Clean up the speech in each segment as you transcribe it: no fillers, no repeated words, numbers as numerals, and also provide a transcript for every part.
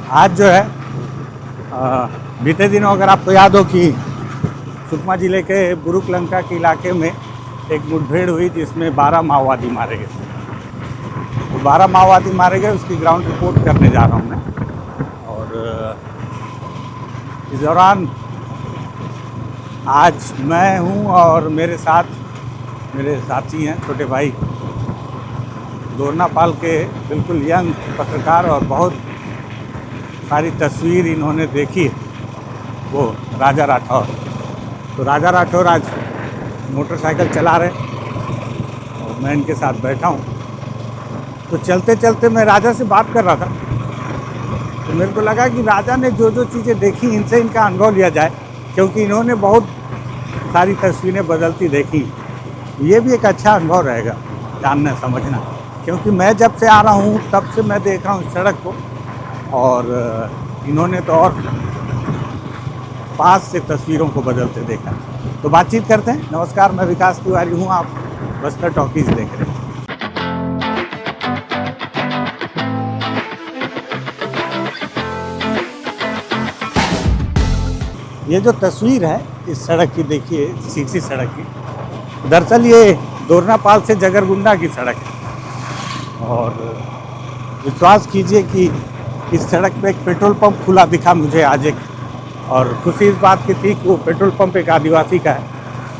आज जो है बीते दिनों अगर आपको याद हो कि सुकमा जिले के बुरुकलंका के इलाके में एक मुठभेड़ हुई जिसमें 12 माओवादी मारे गए। तो 12 माओवादी मारे गए, उसकी ग्राउंड रिपोर्ट करने जा रहा हूँ मैं। और इस दौरान आज मैं हूँ और मेरे साथ मेरे साथी हैं, छोटे भाई दोरनापाल के बिल्कुल यंग पत्रकार, और बहुत सारी तस्वीर इन्होंने देखी है, वो राजा राठौर। तो राजा राठौर आज मोटरसाइकिल चला रहे और मैं इनके साथ बैठा हूँ। तो चलते चलते मैं राजा से बात कर रहा था, तो मेरे को लगा कि राजा ने जो जो चीज़ें देखी इनसे इनका अनुभव लिया जाए, क्योंकि इन्होंने बहुत सारी तस्वीरें बदलती देखी। ये भी एक अच्छा अनुभव रहेगा जानना समझना, क्योंकि मैं जब से आ रहा हूँ तब से मैं देख रहा हूँ इस सड़क को, और इन्होंने तो और पास से तस्वीरों को बदलते देखा। तो बातचीत करते हैं। नमस्कार, मैं विकास तिवारी हूँ, आप बस्तर टॉकीज देख रहे हैं। ये जो तस्वीर है इस सड़क की, देखिए सीसी सड़क की, दरअसल ये दोरनापाल से जगरगुंडा की सड़क है। और विश्वास कीजिए कि इस सड़क पे एक पेट्रोल पंप खुला दिखा मुझे आज एक, और खुशी इस बात की थी कि वो पेट्रोल पंप एक आदिवासी का है।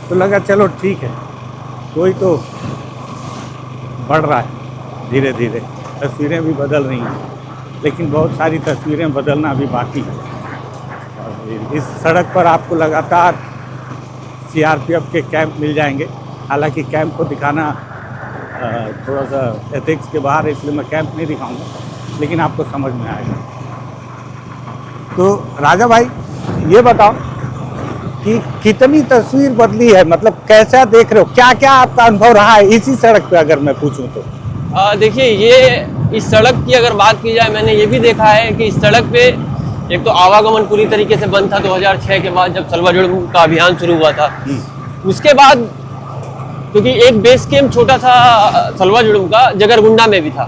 तो लगा चलो ठीक है, कोई तो बढ़ रहा है धीरे धीरे, तस्वीरें भी बदल रही हैं, लेकिन बहुत सारी तस्वीरें बदलना अभी बाकी है। और इस सड़क पर आपको लगातार सीआरपीएफ के कैंप मिल जाएंगे। हालांकि कैंप को दिखाना थोड़ा सा एथिक्स के बाहर है, इसलिए मैं कैंप नहीं दिखाऊंगा, लेकिन आपको समझ में आएगा। तो राजा भाई ये बताओ कि कितनी तस्वीर बदली है, मतलब कैसा देख रहे हो, क्या क्या आपका अनुभव रहा है इसी सड़क पे अगर मैं पूछूं तो? देखिए, ये इस सड़क की अगर बात की जाए, मैंने ये भी देखा है कि इस सड़क पे एक तो आवागमन पूरी तरीके से बंद था 2006 के बाद, जब सलवा जुड़ूम का अभियान शुरू हुआ था। उसके बाद क्योंकि एक बेस कैंप छोटा था सलवा जुड़ूम का, जगरगुंडा में भी था।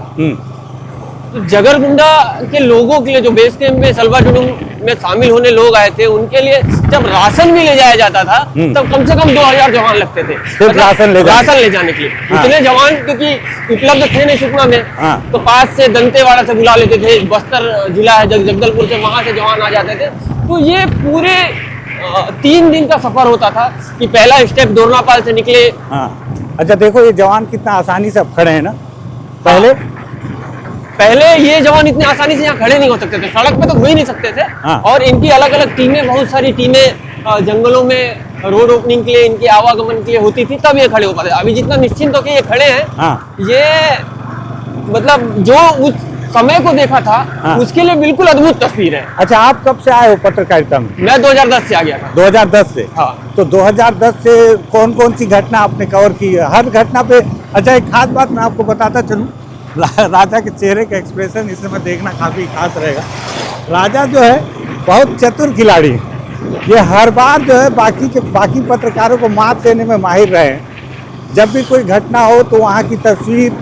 तो जगरगुंडा के लोगों के लिए जो बेस कैंप में सलवा जुड़ूम में शामिल होने लोग आए थे, उनके लिए जब राशन भी ले जाया जाता था तब कम से कम 2000 जवान लगते थे राशन ले जाने के लिए। हाँ। इतने जवान क्योंकि उपलब्ध थे नहीं सुकमा में। हाँ। तो पास से दंतेवाड़ा से बुला लेते थे, बस्तर जिला है जगदलपुर से, वहां से जवान आ जाते थे। तो ये पूरे 3 दिन का सफर होता था कि पहला स्टेप दोरनापाल से निकले। हाँ। अच्छा देखो, ये जवान कितना आसानी से अब खड़े हैं ना, पहले ये जवान इतने आसानी से यहाँ खड़े नहीं हो सकते थे, सड़क पे तो हो ही नहीं सकते थे। हाँ। और इनकी अलग अलग टीमें, बहुत सारी टीमें जंगलों में रोड ओपनिंग के लिए, इनके आवागमन के लिए होती थी, तब ये खड़े हो पाते। अभी जितना निश्चिंत होकर ये खड़े हैं। हाँ। ये मतलब जो उस समय को देखा था। हाँ। उसके लिए बिल्कुल अद्भुत तस्वीर है। अच्छा, आप कब से आए हो पत्रकारिता में? मैं 2010 से आ गया था। 2010 से? हाँ। तो 2010 से कौन कौन सी घटना आपने कवर की है? हर घटना पे। अच्छा, एक खास बात मैं आपको बताता चलूं, राजा के चेहरे का एक्सप्रेशन इसे मैं देखना काफ़ी खास रहेगा। राजा जो है बहुत चतुर खिलाड़ी है। ये हर बार जो है बाकी पत्रकारों को मात देने में माहिर रहे हैं। जब भी कोई घटना हो तो वहाँ की तस्वीर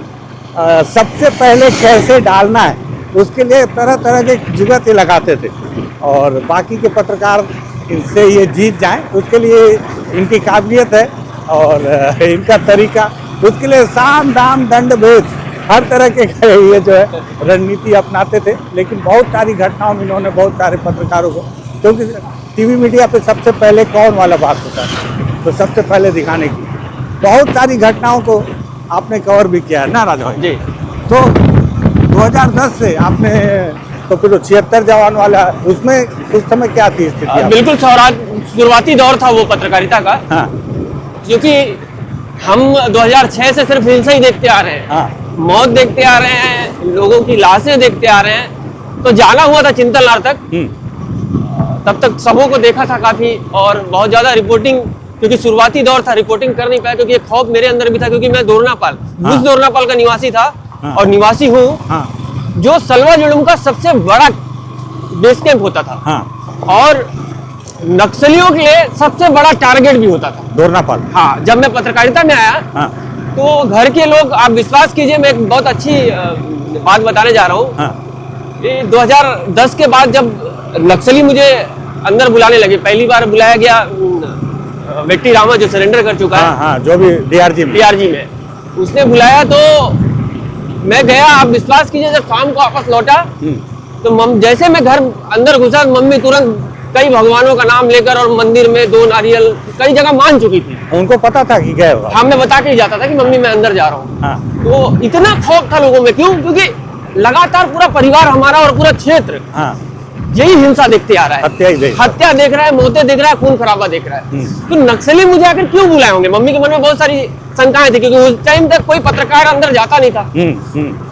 सबसे पहले कैसे डालना है, उसके लिए तरह तरह के जुगत लगाते थे, और बाकी के पत्रकार इनसे ये जीत जाएं, उसके लिए इनकी काबिलियत है और इनका तरीका, उसके लिए साम दाम दंड भेद हर तरह के ये जो है रणनीति अपनाते थे। लेकिन बहुत सारी घटनाओं में इन्होंने बहुत सारे पत्रकारों को, क्योंकि टीवी मीडिया पे सबसे पहले कौन वाला बात होता है, तो सबसे पहले दिखाने की बहुत सारी घटनाओं को आपने कवर भी किया है ना राजा भाई जी? तो 2010 से आपने, तो फिर 76 जवान वाला, उसमें उस समय क्या थी स्थिति? बिल्कुल शुरुआती दौर था वो पत्रकारिता का। हाँ। क्योंकि हम 2006 से सिर्फ हिंसा ही देखते आ रहे हैं। हाँ। मौत देखते आ रहे हैं, लोगों की लाशें देखते आ रहे हैं। तो जाना हुआ था चिंतलनार तक, तब तक सबों को देखा था काफी, और बहुत ज्यादा रिपोर्टिंग, क्योंकि शुरुआती दौर था, रिपोर्टिंग कर नहीं पाया, क्योंकि एक खौफ मेरे अंदर भी था, क्योंकि मैं दोरनापाल, उस दोरनापाल का निवासी था। हाँ। और निवासी हूँ। हाँ। जो सलवा जुड़ूम का सबसे बड़ा बेस कैंप होता था। हाँ। और नक्सलियों के लिए सबसे बड़ा टारगेट भी होता था दोरनापाल। हाँ। जब मैं पत्रकारिता में आया। हाँ। तो घर के लोग, आप विश्वास कीजिए, मैं एक बहुत अच्छी बात बताने जा रहा हूँ। हाँ। ये 2010 के बाद जब नक्सली मुझे अंदर बुलाने लगे, पहली बार बुलाया गया वेट्टी रामा जो सरेंडर कर चुका है, हाँ, जो भी डीआरजी में उसने बुलाया, तो मैं गया। आप विश्वास कीजिए, जब शाम को वापस लौटा तो जैसे मैं घर अंदर घुसा, मम्मी तुरंत कई भगवानों का नाम लेकर और मंदिर में 2 नारियल कई जगह मान चुकी थी। उनको पता था कि गए होगा? हाँ, मैं बता के ही जाता था कि मम्मी मैं अंदर जा रहा हूँ। हाँ। तो इतना खौफ था लोगों में, क्यों? क्योंकि लगातार पूरा परिवार हमारा और पूरा क्षेत्र हाँ, यही हिंसा देखते आ रहा है, हत्या देख रहा है, मौतें देख रहा है, खून खराबा देख रहा है। तो नक्सली मुझे आकर क्यों बुलाए होंगे? मम्मी के मन में बहुत सारी शंकाएं थी, क्योंकि उस टाइम तक कोई पत्रकार अंदर जाता नहीं था।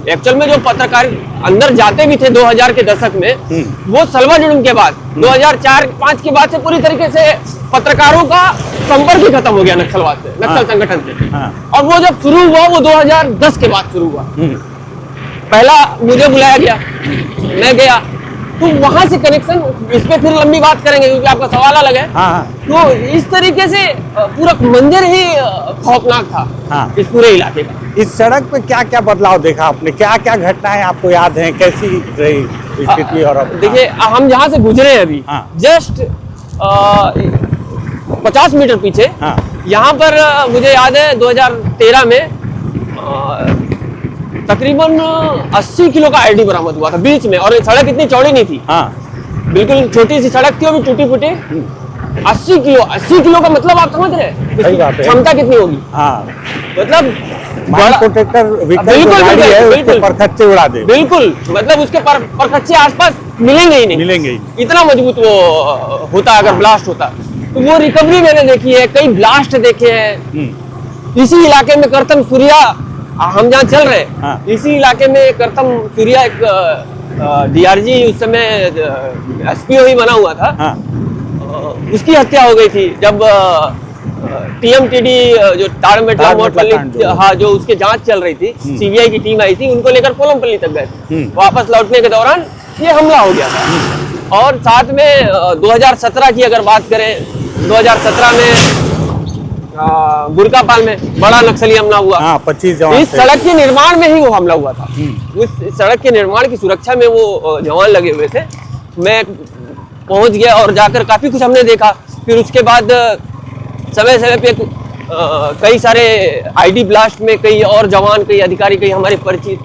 एक्चुअल में जो पत्रकार अंदर जाते भी थे 2000 के दशक में, वो सलवा जुड़ूम के बाद 2004-5 के बाद से पूरी तरीके से पत्रकारों का संपर्क ही खत्म हो गया नक्सलवाद से, नक्सल संगठन से। और वो जब शुरू हुआ वो 2010 के बाद शुरू हुआ। पहला मुझे बुलाया गया, मैं गया, तो वहां से कनेक्शन, इस पे फिर लंबी बात करेंगे क्योंकि आपका सवाल अलग है। तो इस तरीके से पूरा मंजर ही खौफनाक था इस पूरे इलाके का। इस सड़क पे क्या क्या बदलाव देखा आपने? क्या क्या घटनाएं आपको याद हैं? कैसी रही स्थिति? और देखिए, हम जहाँ से गुजरे हैं अभी, जस्ट 50 मीटर पीछे, यहाँ पर मुझे याद है 2013 में तकरीबन 80 किलो का आईडी बरामद हुआ था बीच में, और सड़क इतनी चौड़ी नहीं थी। बिल्कुल छोटी सी सड़क थी, वो भी टूटी फूटी। 80 किलो का मतलब आप समझ रहे हैं क्षमता कितनी होगी? मतलब बिल्कुल परखच्चे उड़ा दे। बिल्कुल, मतलब उसके परखच्चे आसपास मिलेंगे ही नहीं, इतना मजबूत वो होता अगर ब्लास्ट होता। तो वो रिकवरी मैंने देखी है, कई ब्लास्ट देखे हैं। इसी इलाके में करतम सूर्या, हम जहाँ चल रहे हैं, इसी इलाके में करतम सूर्या एक डीआरजी उस समय एसपीओ ही बना हुआ था, उसकी हत्या हो गई थी जब टीएमटीडी जो ताड़मेटला मोटपल्ली, हाँ, जो उसके जांच चल रही थी, सीबीआई की टीम आई थी, उनको लेकर कोलमपल्ली तक गए थे। वापस लौटने के दौरान ये हमला हो गया था। और साथ में 2017 की अगर बात करें, 2017 में बुरकापाल में बड़ा नक्सली हमला हुआ। 25 जवान। इस सड़क के निर्माण में ही वो हमला हुआ था। उस सड़क के निर्माण की सुरक्षा में वो जवान लगे हुए थे। मैं पहुंच गया और जाकर काफी कुछ हमने देखा। फिर उसके बाद समय समय पे कई सारे आईडी ब्लास्ट में कई और जवान, कई अधिकारी, कई हमारे परिचित,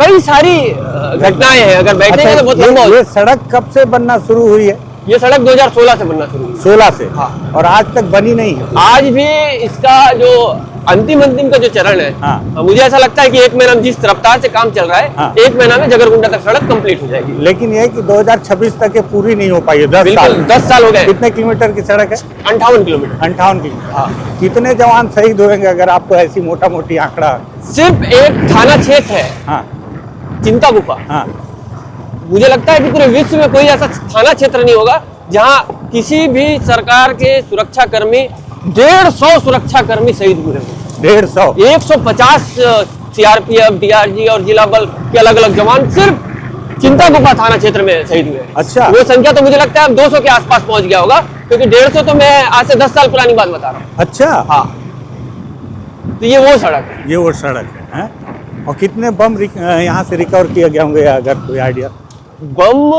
कई सारी घटनाएं हैं। अगर बैठेंगे तो बहुत लंबा। ये सड़क कब से बनना शुरू हुई है? ये सड़क 2016 से बनना शुरू हुई। 16 से? हाँ। और आज तक बनी नहीं है? आज भी इसका जो अंतिम का जो चरण है, मुझे ऐसा लगता है कि 1 महीना में जिस रफ्तार से काम चल रहा है, 1 महीना में जगरगुंडा तक सड़क कंप्लीट हो जाएगी। लेकिन यह कि 2026 तक ये पूरी नहीं हो पाई है। 10 साल हो गए। कितने किलोमीटर की सड़क है? 58 किलोमीटर। 58 किलोमीटर। कितने जवान शहीद हुएंगे अगर आपको ऐसी मोटा मोटी आंकड़ा? सिर्फ एक थाना क्षेत्र है, चिंता गुफा। मुझे लगता है कि पूरे विश्व में कोई ऐसा थाना क्षेत्र नहीं होगा जहां किसी भी सरकार के सुरक्षा कर्मी, 150 सुरक्षा कर्मी शहीद हुए हों। 150? 150 सीआरपीएफ, डीआरजी और जिला बल के अलग अलग जवान सिर्फ चिंता गुफा थाना क्षेत्र में शहीद हुए। अच्छा। वो संख्या तो मुझे लगता है अब 200 के आसपास पहुंच गया होगा, क्योंकि 150 तो मैं आज से 10 साल पुरानी बात बता रहा हूँ। अच्छा। हाँ, तो ये वो सड़क है। ये वो सड़क है। और कितने बम यहाँ से रिकवर किया गया होंगे, अगर कोई आइडिया? बम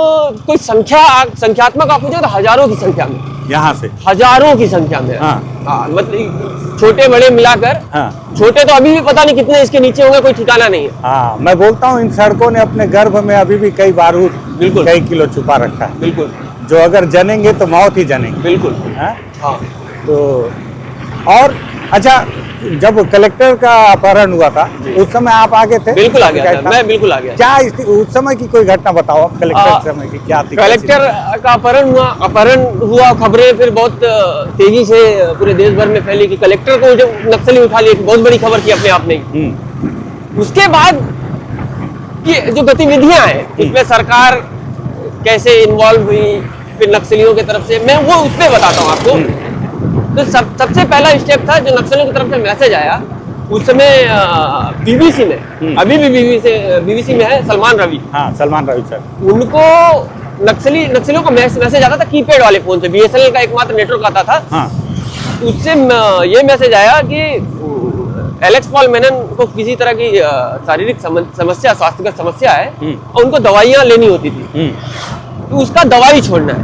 कोई संख्यात्मक आप पूछे तो हजारों की संख्या में, यहाँ से हजारों की संख्या में। मतलब छोटे बड़े मिलाकर। छोटे तो अभी भी पता नहीं कितने इसके नीचे होंगे, कोई ठिकाना नहीं है। मैं बोलता हूँ इन सड़कों ने अपने गर्भ में अभी भी कई बारूद, बिल्कुल, कई किलो छुपा रखा है। बिल्कुल, जो अगर जनेंगे तो मौत ही जनेंगे। बिल्कुल। हाँ। तो और अच्छा, जब कलेक्टर का अपहरण हुआ था उस समय आप आगे थे? बिल्कुल आ गया था, मैं बिल्कुल आ गया। क्या उस समय की कोई घटना बताओ, कलेक्टर समय की क्या थी? कलेक्टर का अपहरण हुआ, खबरें फिर बहुत तेजी से पूरे देश भर में फैली कि कलेक्टर को जो नक्सली उठा लिए, बहुत बड़ी खबर थी अपने आप में। उसके बाद की जो गतिविधियां हैं, इसमें सरकार कैसे इन्वॉल्व हुई, फिर नक्सलियों की तरफ से, मैं वो उसमें बताता हूँ आपको। तो सबसे पहला स्टेप था जो नक्सलियों की तरफ से मैसेज आया, उस समय बीबीसी में, अभी भी बीबीसी में है सलमान रवि। सलमान रवि सर। उनको नक्सलियों का मैसेज आता था कीपैड वाले फोन से, बीएसएनएल का एकमात्र नेटवर्क आता था। उससे ये मैसेज आया कि एलेक्स पॉल मेनन को किसी तरह की शारीरिक समस्या, स्वास्थ्यगत समस्या है और उनको दवाइयाँ लेनी होती थी, तो उसका दवाई छोड़ना है।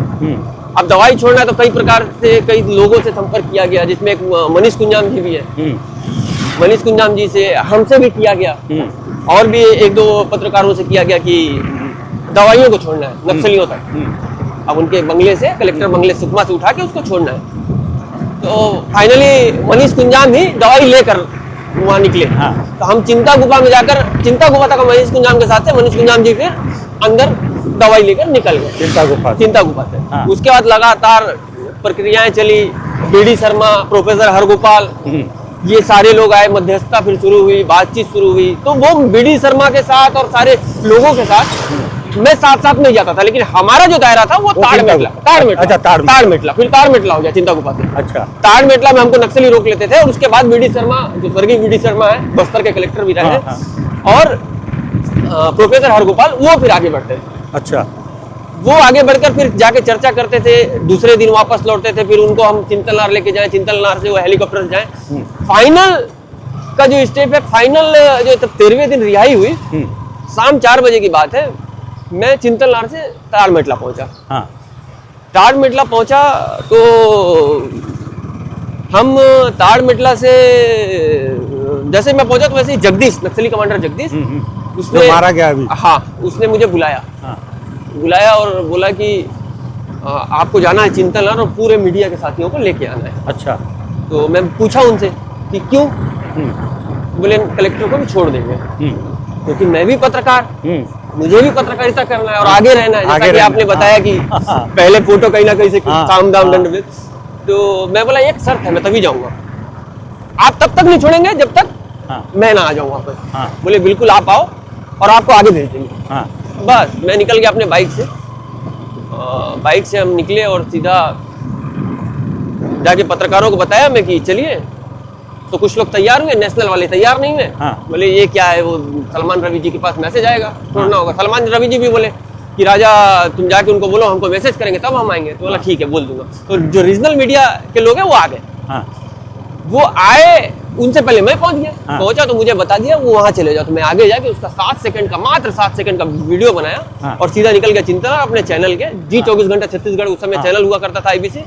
अब दवाई छोड़ना है तो कई प्रकार से कई लोगों से संपर्क किया गया, जिसमें एक मनीष कुंजाम जी भी है। मनीष कुंजाम जी से, हमसे भी किया गया और भी एक दो पत्रकारों से किया गया कि दवाइयों को छोड़ना है नक्सलियों तक। अब उनके बंगले से, कलेक्टर बंगले सुकमा से उठा के उसको छोड़ना है। तो फाइनली मनीष कुंजाम ही दवाई लेकर वहाँ निकले। तो हम चिंता गुफा में जाकर, चिंता गुफा तक मनीष कुंजाम के साथ थे, मनीष कुंजाम जी फिर अंदर दवाई लेकर निकल गए चिंता गुफा से। उसके बाद लगातार प्रक्रियाएं चली, बीडी शर्मा, प्रोफेसर हरगोपाल, ये सारे लोग आए, मध्यस्थता फिर शुरू हुई, बातचीत शुरू हुई। तो वो बीडी शर्मा के साथ और सारे लोगों के साथ मैं साथ साथ नहीं जाता था, लेकिन हमारा जो दायरा था वो ताड़मेटला फिर ताड़मेटला हो गया चिंता गुफा से। अच्छा, ताड़मेटला में हमको नक्सली रोक लेते थे और उसके बाद बीडी शर्मा, जो स्वर्गीय बीडी शर्मा है, बस्तर के कलेक्टर भी रहे, और प्रोफेसर हरगोपाल, वो फिर आगे बढ़ते थे। अच्छा, वो आगे बढ़कर फिर जाके चर्चा करते थे, दूसरे दिन वापस लौटते थे, फिर उनको हम चिंतलनार लेके जाएं, चिंतलनार से वो हेलीकॉप्टर से जाएं। फाइनल का जो स्टेप है, फाइनल जो 13वें दिन रिहाई हुई, शाम 4 बजे की बात है, मैं चिंतलनार से ताड़मेटला पहुंचा। ताड़मेटला पहुंचा तो हम ताड़मेटला से जैसे मैं पहुंचा तो वैसे ही जगदीश, नक्सली कमांडर जगदीश, उसने मारा गया अभी, हाँ, उसने मुझे बुलाया और बोला कि आपको जाना है चिंतलनार और पूरे मीडिया के साथियों को लेके आना है। अच्छा, तो मैं पूछा उनसे कि क्यों? बोले कलेक्टर को भी छोड़ देंगे, क्योंकि मैं भी पत्रकार, मुझे भी पत्रकारिता करना है और आगे रहना है, जैसा कि आपने बताया कि पहले फोटो कहीं ना कहीं से साम दाम दंड में। तो मैं बोला एक शर्त है, मैं तभी जाऊंगा, आप तब तक नहीं छोड़ेंगे जब तक मैं ना आ जाऊं वहां पर। बोले बिल्कुल आप आओ और आपको आगे भेज देंगे। बस मैं निकल गया अपने बाइक से हम निकले और सीधा जाके पत्रकारों को बताया मैं कि चलिए। तो कुछ लोग तैयार हुए, नेशनल वाले तैयार नहीं हुए। बोले ये क्या है, वो सलमान रवि जी के पास मैसेज आएगा, छोड़ना होगा। सलमान रवि जी भी बोले कि राजा तुम जाके उनको बोलो हमको मैसेज करेंगे तब हम आएंगे। तो बोला ठीक है बोल दूंगा। तो जो रीजनल मीडिया के लोग हैं वो आ गए, वो आए, उनसे पहले मैं पहुंच गया। पहुंचा तो मुझे बता दिया वो वहां चले जाओ। तो मैं आगे जाके उसका 7 सेकंड का, मात्र 7 सेकंड का वीडियो बनाया और सीधा निकल गया चिंतलनार अपने चैनल के, जी 24 घंटा छत्तीसगढ़ उस समय चैनल हुआ करता था IBC।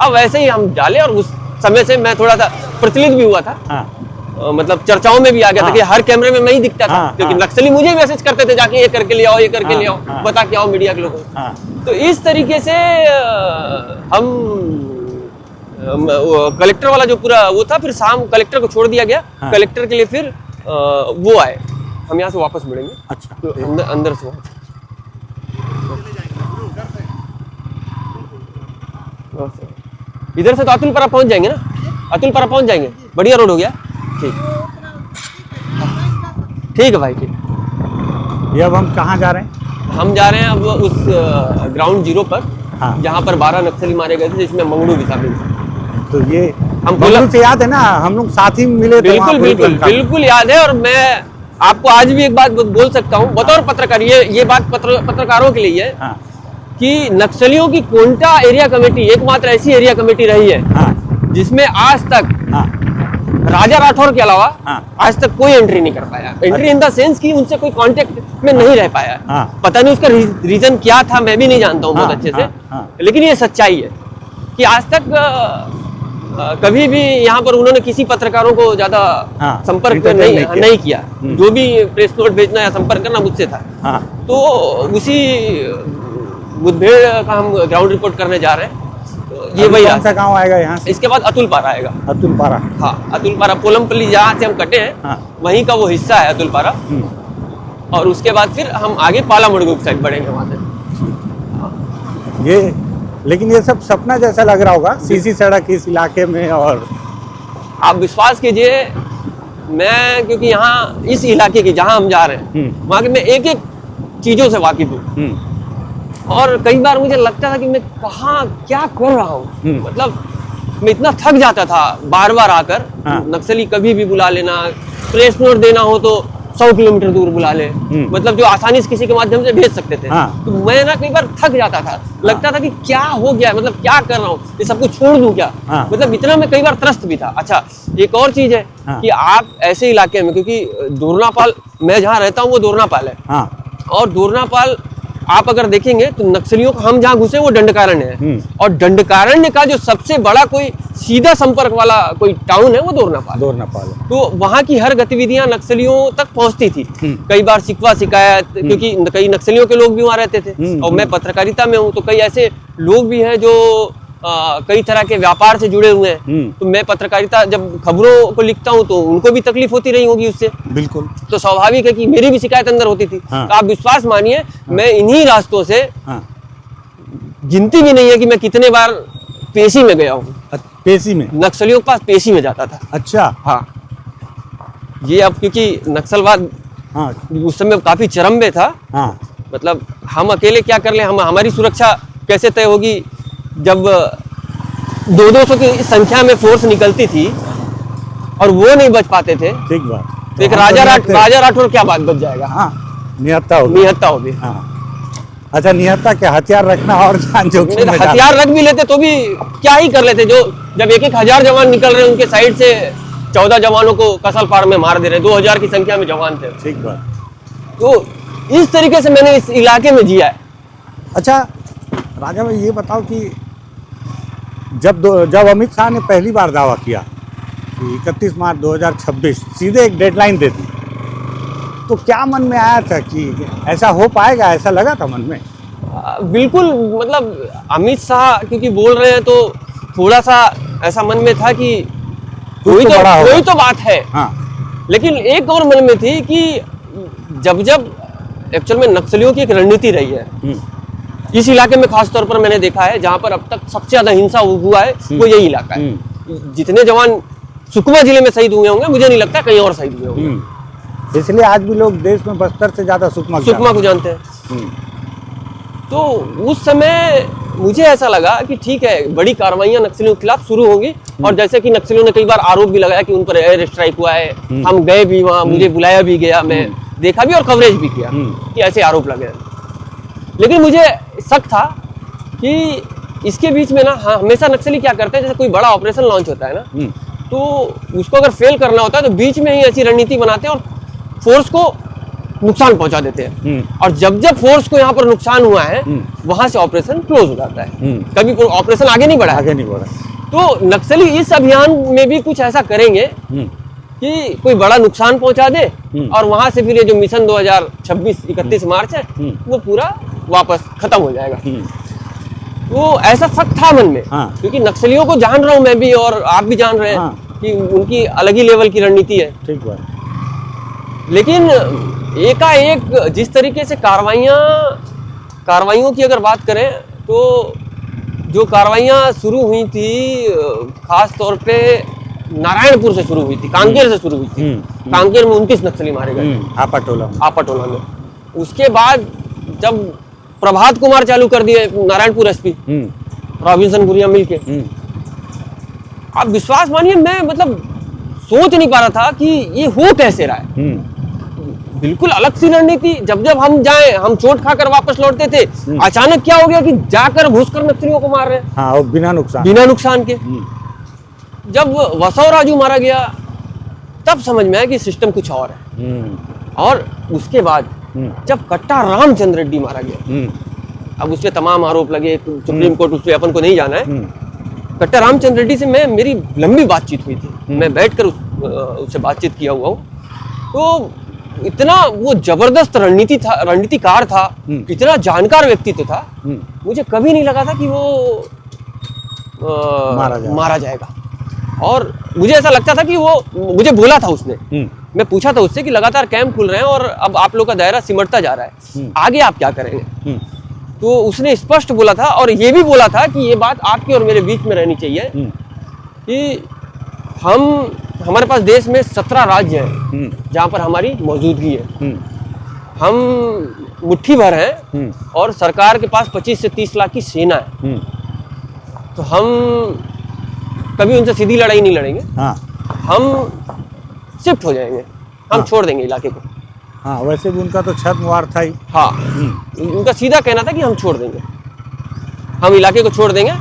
अब वैसे ही हम डाले और उस समय से मैं थोड़ा सा प्रचलित भी हुआ था, मतलब चर्चाओं में भी आ गया था कि हर कैमरे में मैं ही दिखता था, क्योंकि नक्सली मुझे मैसेज करते थे जाके ये करके ले आओ, ये करके ले आओ, बता के आओ मीडिया के लोगों को। तो इस तरीके से हम कलेक्टर वाला जो पूरा वो था, फिर शाम कलेक्टर को छोड़ दिया गया। कलेक्टर के लिए फिर वो आए, हम यहाँ से वापस मुड़ेंगे। अच्छा, तो अंदर से इधर से तो अतुलपारा पहुंच जाएंगे ना, अतुलपारा पहुंच जाएंगे, बढ़िया रोड हो गया। ठीक है भाई, ठीक। ये अब हम कहाँ जा रहे हैं? हम जा रहे हैं अब उस ग्राउंड जीरो पर, जहाँ पर 12 नक्सली मारे गए थे, जिसमें मंगड़ू भी शामिल था। तो ये हम मंगड़ू से याद है ना, हम लोग साथ ही मिले थे। बिल्कुल याद है। और मैं आपको आज भी एक बात बोल सकता हूँ बतौर पत्रकार, ये बात पत्रकारों के लिए है कि नक्सलियों की कोंटा एरिया कमेटी एकमात्र ऐसी एरिया कमेटी रही है जिसमें आज तक राजा राठौर के अलावा आज तक कोई एंट्री नहीं कर पाया। एंट्री इन द सेंस कि उनसे कोई कांटेक्ट में नहीं रह पाया। पता नहीं उसका रीजन क्या था, मैं भी नहीं जानता हूँ बहुत अच्छे से, लेकिन ये सच्चाई है कि आज तक कभी भी यहाँ पर उन्होंने किसी पत्रकारों को ज्यादा संपर्क नहीं किया। जो भी प्रेस नोट भेजना या संपर्क करना मुझसे था। तो उसी मुठभेड़ का हम ग्राउंड रिपोर्ट करने जा रहे हैं। तो ये वही कौन सा गांव आएगा यहाँ से? इसके बाद अतुलपारा आएगा। अतुलपारा, हाँ, अतुलपारा पोलमपल्ली जहाँ से हम कटे हैं वहीं का वो हिस्सा है अतुलपारा। और उसके बाद फिर हम आगे पालामुड़गू की साइड बढ़ेंगे वहाँ से। ये लेकिन ये सब सपना जैसा लग रहा होगा, सीसी सड़क इस इलाके में। और आप विश्वास कीजिए, मैं क्योंकि यहाँ इस इलाके की जहाँ हम जा रहे हैं वहाँ के मैं एक एक चीजों से वाकिफ हूँ। और कई बार मुझे लगता था कि मैं कहाँ क्या कर रहा हूँ, मतलब मैं इतना थक जाता था बार बार आकर। नक्सली कभी भी बुला लेना, प्रेस नोट देना हो तो 100 किलोमीटर दूर बुला ले, मतलब जो आसानी से किसी के माध्यम से भेज सकते थे। हाँ। तो मैं ना कई बार थक जाता था, लगता था कि क्या हो गया, मतलब क्या कर रहा हूँ, ये सब कुछ छोड़ दूं क्या। हाँ। मतलब इतना मैं कई बार त्रस्त भी था। अच्छा, एक और चीज है हाँ। कि आप ऐसे इलाके में, क्योंकि दोरनापाल मैं जहाँ रहता हूँ वो दोरनापाल है, हाँ और दोरनापाल आप अगर देखेंगे तो नक्सलियों का हम जहाँ घुसे वो दंडकारण्य है, और दंडकारण्य का जो सबसे बड़ा कोई सीधा संपर्क वाला कोई टाउन है वो दोरनापाल। दोरनापाल। तो वहाँ की हर गतिविधियां नक्सलियों तक पहुँचती थी। कई बार शिकवा शिकायत, क्योंकि कई नक्सलियों के लोग भी वहाँ रहते थे, और मैं पत्रकारिता में हूँ, तो कई ऐसे लोग भी हैं जो कई तरह के व्यापार से जुड़े हुए हैं। तो मैं पत्रकारिता जब खबरों को लिखता हूँ तो उनको भी तकलीफ होती रही होगी उससे। बिल्कुल। तो स्वाभाविक है कि मेरी भी शिकायत अंदर होती थी। हाँ। तो आप विश्वास मानिए, मैं इन्हीं रास्तों से, हाँ। गिनती भी नहीं है कि मैं कितने बार पेशी में गया हूँ। पेशी में? नक्सलियों के पास पेशी में जाता था। अच्छा। हाँ, ये अब क्योंकि नक्सलवाद हाँ उस समय काफी चरम में था। हाँ मतलब हम अकेले क्या कर ले, हमारी सुरक्षा कैसे तय होगी जब 200 की संख्या में फोर्स निकलती थी और वो नहीं बच पाते थे। ठीक बात। तो एक राजा राठौर क्या बात बच जाएगा। हाँ, निहत्ता होगी। निहत्ता होगी। हाँ। अच्छा, निहत्ता के हथियार रखना और जान जोखिम में हथियार रख भी लेते तो भी क्या ही कर लेते, जो जब 1,000 जवान निकल रहे हैं उनके साइड से 14 जवानों को कसल पार में मार दे रहे, 2000 की संख्या में जवान थे। ठीक बात। तो इस तरीके से मैंने इस इलाके में जिया है। अच्छा राजा भाई, ये बताओ कि जब अमित शाह ने पहली बार दावा किया कि 31 मार्च 2026 सीधे एक डेडलाइन दे दी, तो क्या मन में आया था कि ऐसा हो पाएगा, ऐसा लगा था मन में? बिल्कुल, मतलब अमित शाह क्योंकि बोल रहे हैं तो थोड़ा सा ऐसा मन में था कि कोई तो बात है। हाँ। लेकिन एक और मन में थी कि जब एक्चुअल में नक्सलियों की एक रणनीति रही है इस इलाके में, खास तौर पर मैंने देखा है जहां पर अब तक सबसे ज्यादा हिंसा हुआ है वो यही इलाका है। जितने जवान सुकमा जिले में शहीद हुए होंगे, मुझे नहीं लगता कहीं और शहीद हुए होंगे। इसलिए आज भी लोग देश में बस्तर से ज्यादा सुकमा को जानते हैं। तो उस समय मुझे ऐसा लगा कि ठीक है, बड़ी कार्रवाइयां नक्सलियों के खिलाफ शुरू होंगी, और जैसे कि नक्सलियों ने कई बार आरोप भी लगाया कि उन पर एयर स्ट्राइक हुआ है, हम गए भी वहां, मुझे बुलाया भी गया, मैं देखा भी और कवरेज भी किया कि ऐसे आरोप लगे। लेकिन मुझे शक था कि इसके बीच में ना, हाँ, हमेशा नक्सली क्या करते हैं, जैसे कोई बड़ा ऑपरेशन लॉन्च होता है ना, तो उसको अगर फेल करना होता है तो बीच में ही ऐसी रणनीति बनाते हैं और फोर्स को नुकसान पहुंचा देते हैं। और जब फोर्स को यहाँ पर नुकसान हुआ है, वहां से ऑपरेशन क्लोज हो जाता है, कभी ऑपरेशन आगे नहीं बढ़ा। तो नक्सली इस अभियान में भी कुछ ऐसा करेंगे कि कोई बड़ा नुकसान पहुंचा दे, और वहां से फिर ये जो मिशन 2026 31 मार्च है वो पूरा वापस खत्म हो जाएगा। तो ऐसा शक था मन में। हाँ। क्योंकि नक्सलियों को जान रहा हूं मैं भी, और आप भी जान रहे हैं। हाँ। कि उनकी अलग ही लेवल की रणनीति है। ठीक बात। लेकिन एकाएक जिस तरीके से कार्रवाइयों की अगर बात करें तो जो कार्रवाइयां शुरू हुई थी, खास तौर पे नारायणपुर से शुरू हुई थी, कांकेर से शुरू हुई थी। कांकेर में 29 नक्सली मारे गए, आपाटोला में। उसके बाद जब प्रभात कुमार चालू कर दिए नारायणपुर एसपी रॉबिन्सन गुरिया मिलके, आप विश्वास मानिए, मैं मतलब सोच नहीं पा रहा था कि ये हो कैसे रहा है। बिल्कुल अलग सी रणनीति। जब हम जाए, हम चोट खाकर वापस लौटते थे, अचानक क्या हो गया कि जाकर घुसकर नक्सलियों को मार रहे हैं। हाँ, बिना नुकसान के। जब वसौ राजू मारा गया तब समझ में आया कि सिस्टम कुछ और है। और उसके बाद जब कट्टा रामचंद्र रेड्डी मारा गया, अब उसके तमाम आरोप लगे, सुप्रीम कोर्ट उस पर अपन को नहीं जाना है। कट्टा रामचंद्र रेड्डी से मेरी लंबी बातचीत हुई थी, मैं बैठकर उससे बातचीत किया हुआ हूँ। तो इतना वो जबरदस्त रणनीतिकार था, इतना जानकार व्यक्तित्व था, मुझे कभी नहीं लगा था कि वो मारा जाएगा। और मुझे ऐसा लगता था कि वो, मुझे बोला था उसने, मैं पूछा था उससे कि लगातार कैंप खुल रहे हैं और अब आप लोग का दायरा सिमटता जा रहा है, आगे आप क्या करेंगे। तो उसने स्पष्ट बोला था, और ये भी बोला था कि ये बात आपके और मेरे बीच में रहनी चाहिए कि हमारे पास देश में 17 राज्य हैं जहाँ पर हमारी मौजूदगी है। हम मुट्ठी भर हैं और सरकार के पास 25 से 30 लाख की सेना है। तो हम कभी उनसे सीधी लड़ाई नहीं लड़ेंगे। हाँ। हम शिफ्ट हो जाएंगे, हम छोड़ देंगे इलाके को। हाँ, वैसे भी उनका तो छत मुआर था ही। हाँ, उनका सीधा कहना था कि हम छोड़ देंगे, हम इलाके को छोड़ देंगे